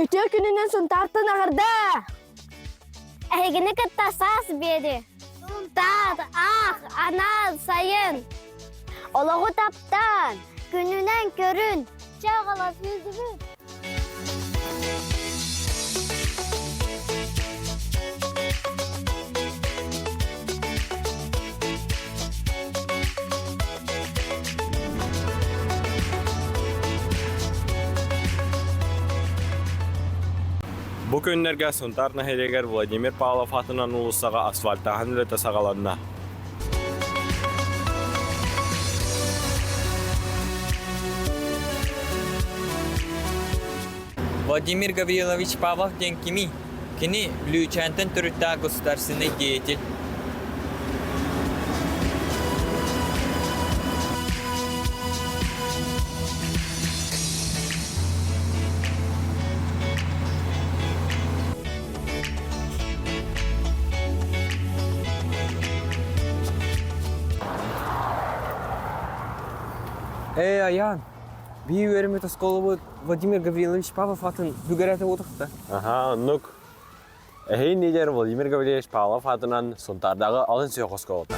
Ütü gününden suntartın ağırda. Әйгіні кітта сас беді. Сунтар, ана, сайын. Олығы таптан. Күнінен көрін. Чағала сөздігін. Bu günlerge Suntarna Hereger Vladimir Pavlov atынан улуссага асфальттаган үлөтө сагаланна. Владимир Гаврилович Павлов ден кими? Кини Блючантен түрүттә государственный деятель. Аян, бии өрімет осколы Владимир Гаврилович Павлов атын бүгәрәті отырқта. Аха, нук. Эхей нидер Владимир Гаврилович Павлов атынан Сунтардагы алын сүйөк осколута.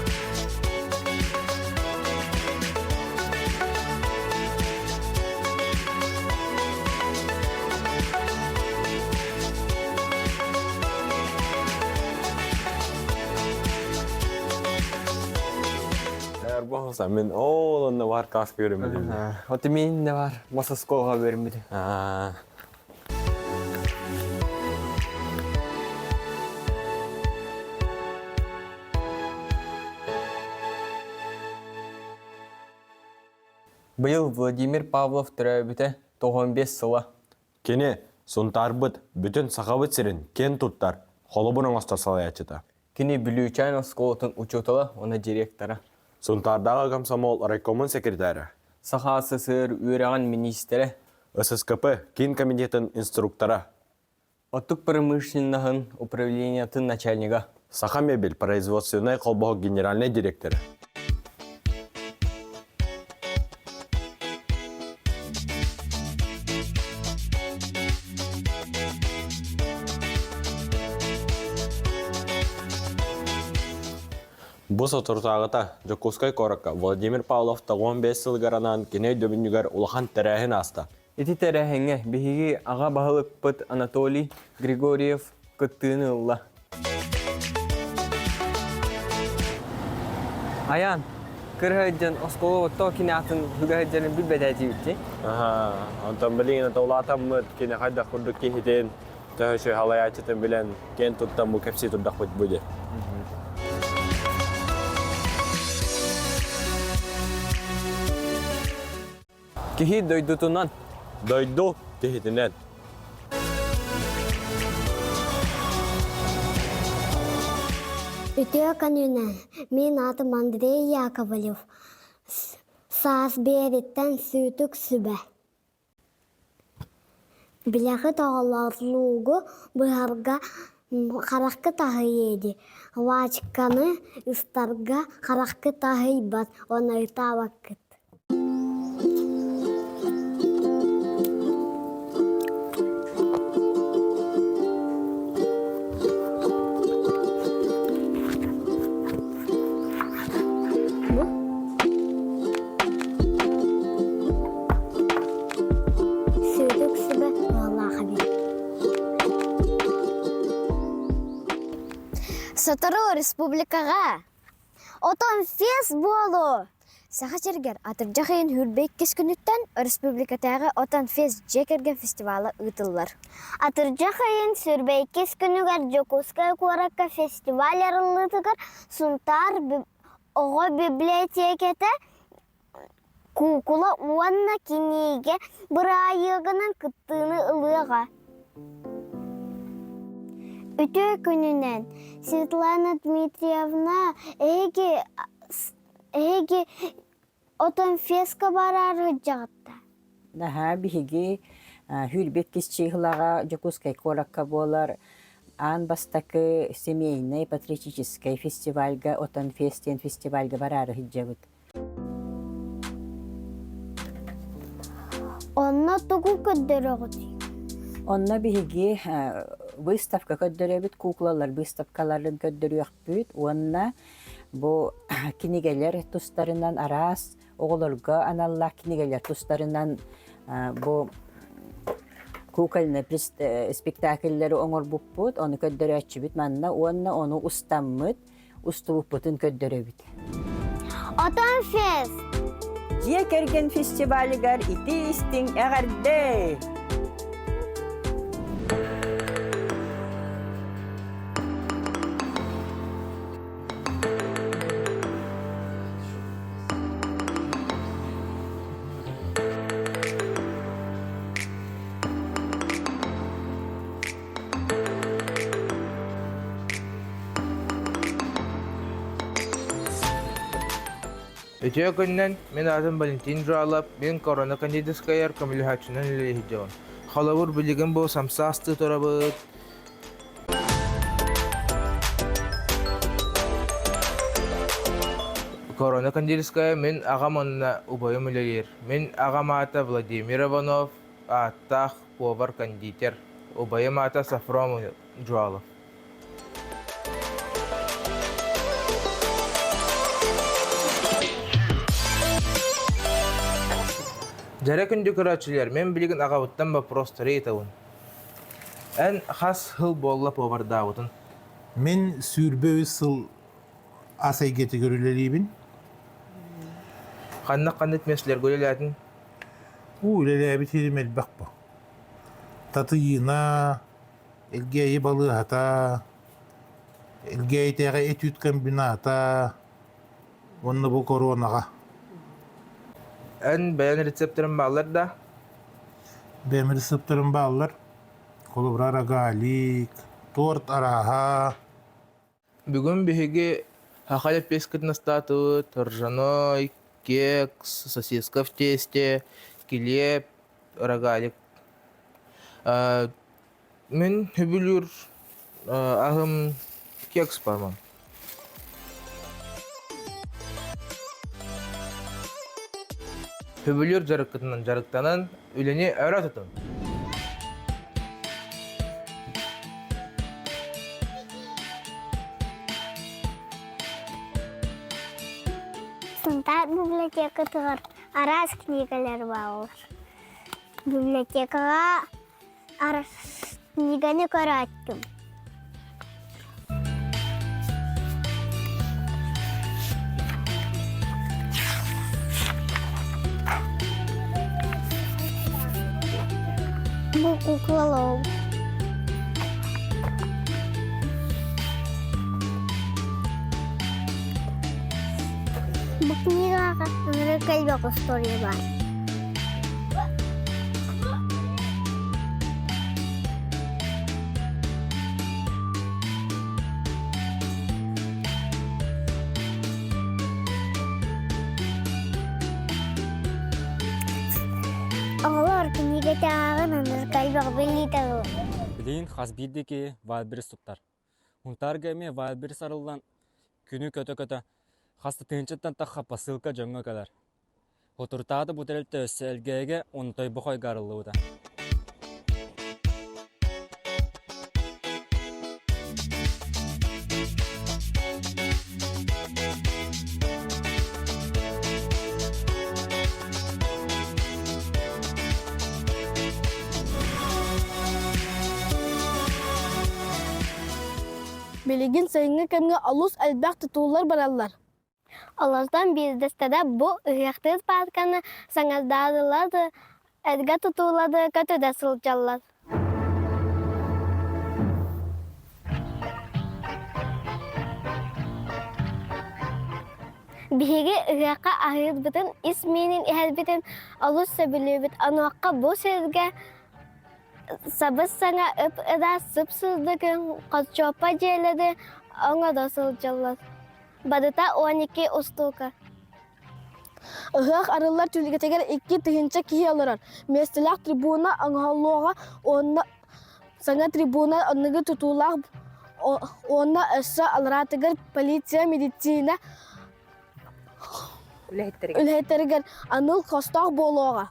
Болса, мен оолында бар кас көрімедім. Оты мен де бар, маса сколға өрімеді. Бұйыл Владимир Павлов түрәбіті 95 сыла. Кене, Сунтарбыт, бүтін сақабыт сирин, кен туттар, қолы бұның оста салаячыта. Кені Блючан осколытын учетылы, оны директора. Сунтардағы комсомол райкомын секретары. Саха СССР үйраған министері. ССКП кен комитетін инструктора. Оттық промышленнағын управлениятын начальнига. Саха мебель производственной қолбағы генеральный директоры. Бұс отыртағыта Жокускай коракка Владимир Павловта 15 сылғаранан кеней дөбінігер улахан тәрәхін аста. Эти тәрәхіңе бігігі аға бағылық бұд Анатолий Григорьев күттіні ұлла. Аян, кірғайден осколы отто кені атын хүгайдерін бір бәдәді өтті. Антон білігін атаулатам мұд кені қайда құрдық кейтен тәхіші халаячытын білен кен тұттан бұл кәпсі тұрдақ бұд бұды. Кихи дойдутунан. Дойду кейтінен. Үтө күнінен мен атым Андрей Яковлев. Саас береттен сүйтік сүбә. Біляғы тағаларлығы бұғарға қараққы тағы еді. Вачканы ұстарға қараққы тағы бат, оны ұта вақыт. Сатыру республикаға. Отон фес болу. Саха жергер атыржа қайын хүрбек кескүніттен республикатағы отон фес жекерген фестивалы ұтылар. Атыржа қайын сүрбек кескүнігер Жокускай коракка фестиваль арылытығыр Сунтар оғы библиотекеті кукула уанна кенеге бір айығынан күттіні ылыға. Үтө күнінен Светлана Дмитриевна эги отон феска барары жағытта. Наха биһиги хүрбек кисчиглага Жокускай коракка болар ан бастакы семейный патриотический фестивальга отон фестен фестивальга барары хиджабыт. Онна тугу көддөрөгөти. Онна биһиги выставка көддөрөбүт куклалар выставкаларын көддөрүөхпүт. Онна бу кинигелер тустарынан арас оголорго аналлах кинигелер тустарынан бу кукольный спектакльлери оңорбуппут. Оны көддөрөчүбүт манна. Онна оны устаммыт, устубуппутун көддөрөбүт. Отон фест. Жие керген фестивалигар ити истиң эгерде. Өтө күннен мен адым Валентин Жуалап, мен корона кандидатская коммуникацияны лейхидеон. Халавур билеген бу самсасты торабыт. Корона кандидатская мен агаманна убайым үлелер. Мен агамата Владимир Иванов, аттах повар кондитер. Убайым ата Сафром Жуалов. Жара күнді көрәтшілер, мен білген ағауыттан ба просто рейтауын. Ән қас хыл болла повардауытын. Мен сүрбөй сыл асайгеті көрілелейбін. Қаннақ қандет меслер көреләтін. Үлеләбі теремел бақпа. Татыйына, элгейі балы хата, элгейі тәғі этюд комбината, онны бұл коронаға. Ән бәян рецепторын бағылар да. Бәм рецепторын бағылар. Колыбра рогалик, торт араға. Бүгін бігі хақалеп пескетін астаты, торжаной, кекс, сосиска в тесте, келеп, рогалик. Мен хүбілер ағым кекс бармам. Хүбілер жарықтанан үлене әрі тұтын. Сынтар библиотека тұғыр. Арас книгалар бағылыр. Библиотекаға арас книганы көрәттім. Бұл куклалау. Бұл книгаға кәлбек история бар. Олар книга тағын кәлбек білі тағын. Билин хасбиддики валбирис туттар. Унтар геме валбирис арылдан күнү көтө-көтө хаста тынчыттан тахха посылка жөңгө калар. Отуртады бутелте өсөлгеге онтой бохой гарылууда. Билигин сайынғы кәнгі алус әлбәқ тұтулар баралар. Олардан біздістеді бұл ұяқтыз парканы саңаздадылады, әдгі тұтулады, көтөді сылчалар. Биһиги ыгакка аһыырбытын, исменин иһэлбитин олус сөбүлүүбүт. Онуакка бу сөзге сабыс саңа ып ыда сып сыздыгын коччопа желеди оңодо сылжаллар. Бадыта 12 устука. Ыгак арылар түлгетегер 2 тыгынча кихи алырар. Местелак трибуна аңаллоға онна саңа трибуна онныгы тутулак онна өссө алыратыгар полиция, медицина үлһеттеригер аныл костақ болуға.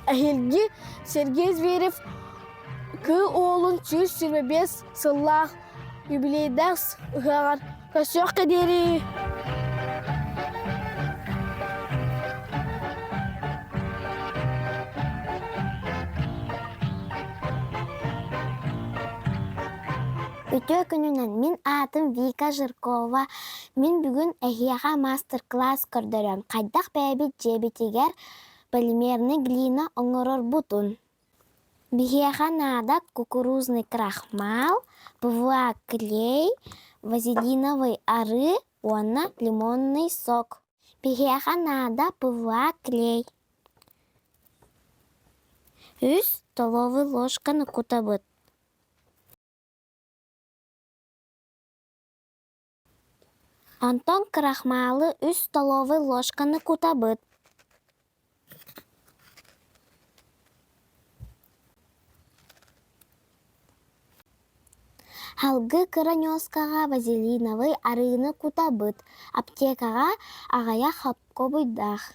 Ахилги Сергей Зверев кы оğlun 125 сыллах юбилейдас ыгагар көсөк кедери. Өтө күнүнөн мен атым Вика Жиркова. Мен бүгүн эхияга мастер-класс көрдөрөм. Кайдак бәбит жебитигер полимерный глина оңорор бутун. Бихияга надо кукурузный крахмал, ПВА клей, вазелиновый ары, онна лимонный сок. Бихияга надо ПВА клей. 3 столовый ложканы кутабыт. Антон крахмалы 3 столовый ложканы кутабыт. Халгы кыранёскага вазелиновый арыны кутабыт. Аптекага агая хапко буйдах.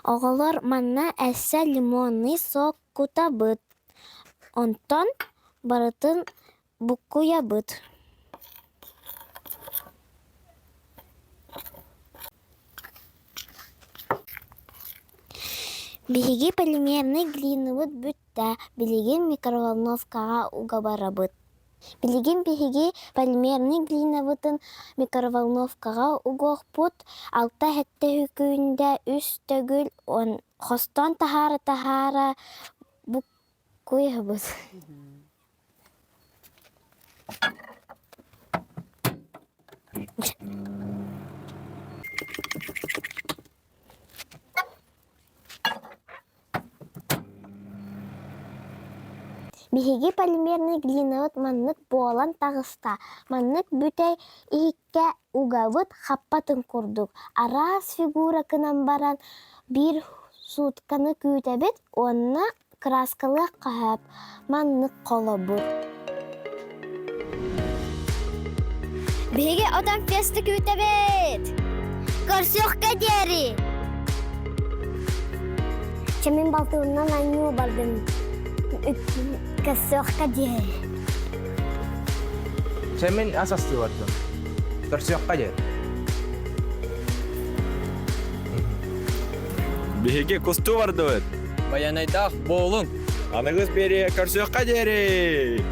Оголор манна әсә лимонный сок кутабыт. Онтон барытын букуябыт. Биһиги полимерный глиныбыт бүттә, билигин микроволновкага уга барабыт. Билигин биһиги полимерный глиныбытын микроволновкага угохпут, алта хетте хүкүүндә үс төгүл, хостон тахара букуябыт. Биһиги полимерный глинабыт маннык буолан тагыста. Маннык бүтәй ихикке угабыт хаппатын курдук. Арас фигура кынан баран бир сутканы күтәбит, онна краскалы кахап маннык колобут. Биһиги одан фесті күтәбит. Көрсөк кәдери. Чамин балтыгынан аню бардым. Көрсөк кәдери. Чамин асасты бардым. Көрсөк кәдер. Биһиги кусту барды. Баянайдах болун. Аныңыз бери көрсөк кадери.